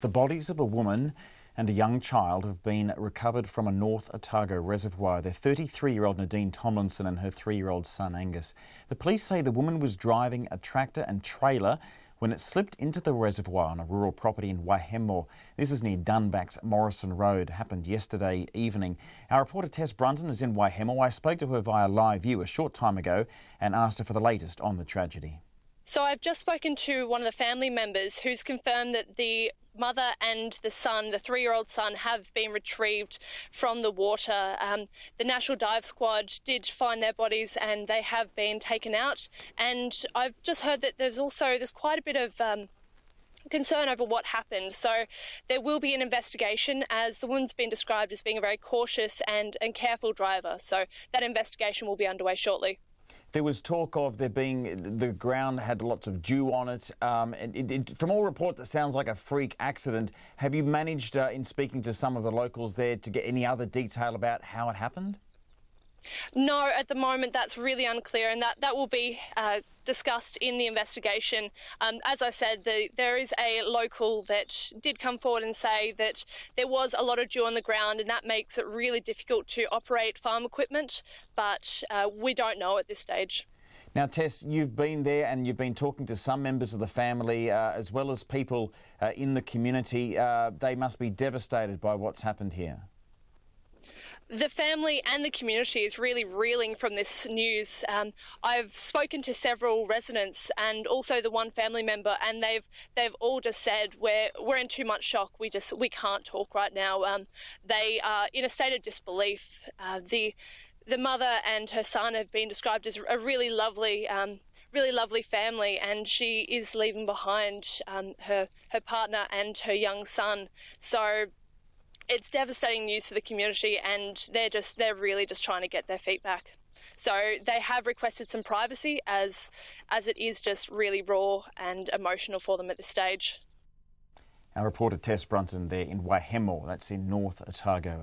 The bodies of a woman and a young child have been recovered from a North Otago reservoir. They're 33-year-old Nadine Tomlinson and her 3-year-old son Angus. The police say the woman was driving a tractor and trailer when it slipped into the reservoir on a rural property in Waihemo. This is near Dunback's Morrison Road. It happened yesterday evening. Our reporter Tess Brunton is in Waihemo. I spoke to her via live view a short time ago and asked her for the latest on the tragedy. So I've just spoken to one of the family members who's confirmed that the mother and the son, the 3-year-old son, have been retrieved from the water. The National Dive Squad did find their bodies and they have been taken out. And I've just heard that there's quite a bit of concern over what happened. So there will be an investigation, as the woman's been described as being a very cautious and careful driver. So that investigation will be underway shortly. There was talk of the ground had lots of dew on it. From all reports, it sounds like a freak accident. Have you managed, in speaking to some of the locals there, to get any other detail about how it happened? No, at the moment that's really unclear, and that will be discussed in the investigation. As I said, there is a local that did come forward and say that there was a lot of dew on the ground, and that makes it really difficult to operate farm equipment, but we don't know at this stage. Now, Tess, you've been there and you've been talking to some members of the family as well as people in the community. They must be devastated by what's happened here. The family and the community is really reeling from this news. I've spoken to several residents and also the one family member, and they've all just said we're in too much shock. We can't talk right now. They are in a state of disbelief. The mother and her son have been described as a really lovely family, and she is leaving behind her partner and her young son. So it's devastating news for the community, and they're really just trying to get their feet back. So they have requested some privacy as it is just really raw and emotional for them at this stage. Our reporter Tess Brunton there in Waihemo, that's in North Otago.